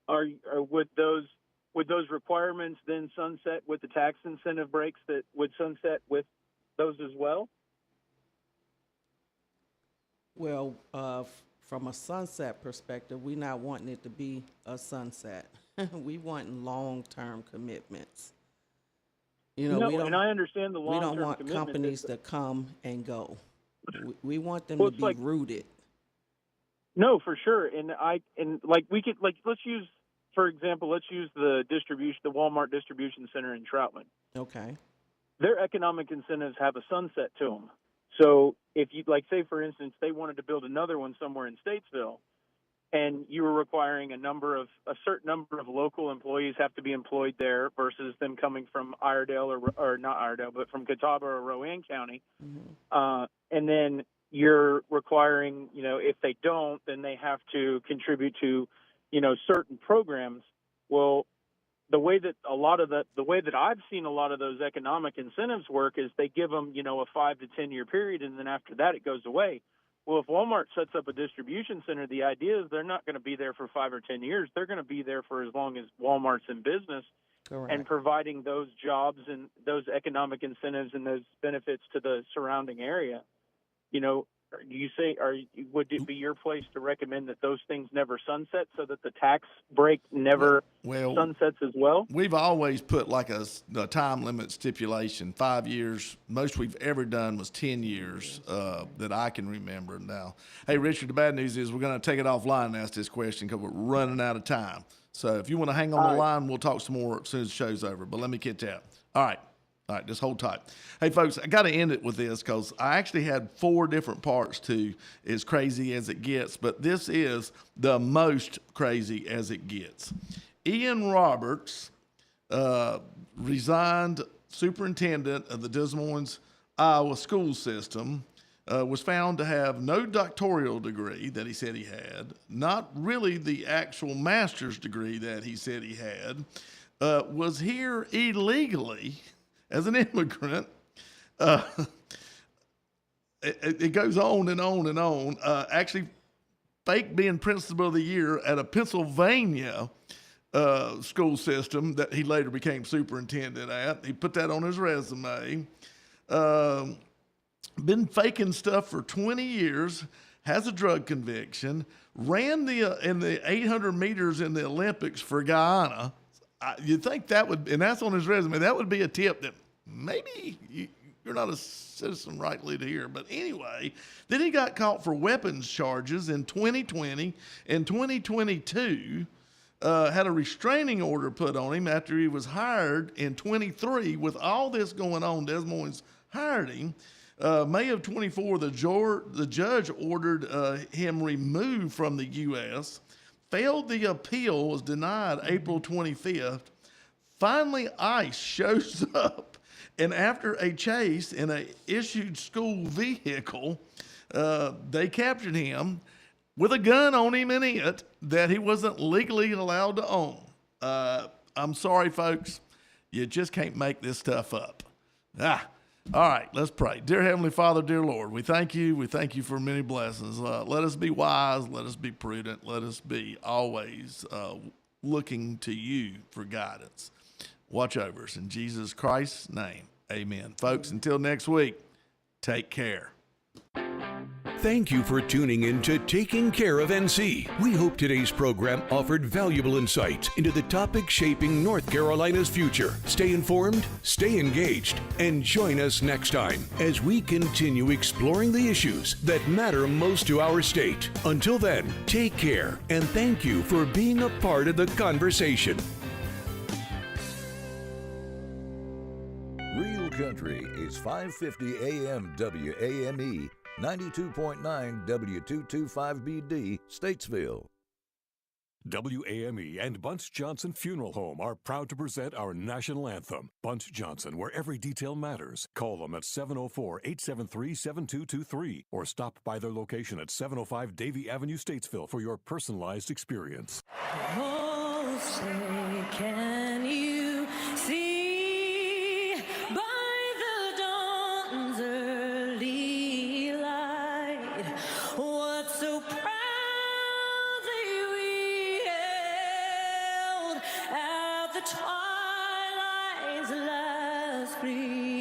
would those requirements then sunset with the tax incentive breaks that would sunset with those as well? Well, from a sunset perspective, we're not wanting it to be a sunset. We want long-term commitments. You know, and I understand the long-term commitment. We don't want companies to come and go. We want them to be rooted. No, for sure. Let's use, for example, the Walmart distribution center in Troutman. Okay. Their economic incentives have a sunset to them. So if you, say, for instance, they wanted to build another one somewhere in Statesville, and you were requiring a certain number of local employees have to be employed there versus them coming from Iredell or not Iredell, but from Catawba or Rowan County. Mm-hmm. And then you're requiring, if they don't, then they have to contribute to, certain programs. Well, the way that I've seen a lot of those economic incentives work is they give them, a 5 to 10 year period, and then after that it goes away. Well, if Walmart sets up a distribution center, the idea is they're not going to be there for 5 or 10 years. They're going to be there for as long as Walmart's in business. Correct. And providing those jobs and those economic incentives and those benefits to the surrounding area. Would it be your place to recommend that those things never sunset so that the tax break never sunsets as well? We've always put like a time limit stipulation, 5 years. Most we've ever done was 10 years that I can remember now. Hey, Richard, the bad news is we're going to take it offline and ask this question because we're running out of time. So if you want to hang on the line, we'll talk some more as soon as the show's over. But let me get that. All right, just hold tight. Hey, folks, I got to end it with this because I actually had 4 different parts to as crazy as it gets, but this is the most crazy as it gets. Ian Roberts resigned superintendent of the Des Moines, Iowa school system, was found to have no doctoral degree that he said he had, not really the actual master's degree that he said he had, was here illegally as an immigrant. It goes on and on and on. Actually, faked being principal of the year at a Pennsylvania school system that he later became superintendent at. He put that on his resume. Been faking stuff for 20 years, has a drug conviction, ran in the 800 meters in the Olympics for Guyana. You'd think that would, and that's on his resume, that would be a tip that maybe you're not a citizen rightly to hear. But anyway, then he got caught for weapons charges in 2020. In 2022, had a restraining order put on him after he was hired in 23. With all this going on, Des Moines hired him. May of 24, the judge ordered him removed from the U.S., failed the appeal, was denied April 25th. Finally, ICE shows up And after a chase in a issued school vehicle, they captured him with a gun on him in it that he wasn't legally allowed to own. I'm sorry, folks. You just can't make this stuff up. All right, let's pray. Dear Heavenly Father, dear Lord, we thank you. We thank you for many blessings. Let us be wise. Let us be prudent. Let us be always looking to you for guidance. Watch over us. In Jesus Christ's name, amen. Folks, until next week, take care. Thank you for tuning in to Taking Care of NC. We hope today's program offered valuable insights into the topics shaping North Carolina's future. Stay informed, stay engaged, and join us next time as we continue exploring the issues that matter most to our state. Until then, take care and thank you for being a part of the conversation. Real Country is 550 AM WAME, 92.9 W225BD, Statesville. WAME and Bunce Johnson Funeral Home are proud to present our national anthem, Bunce Johnson, where every detail matters. Call them at 704-873-7223 or stop by their location at 705 Davie Avenue, Statesville for your personalized experience. Oh, say, can you see by the dawn's early light what so proudly we hailed at the twilight's last gleam?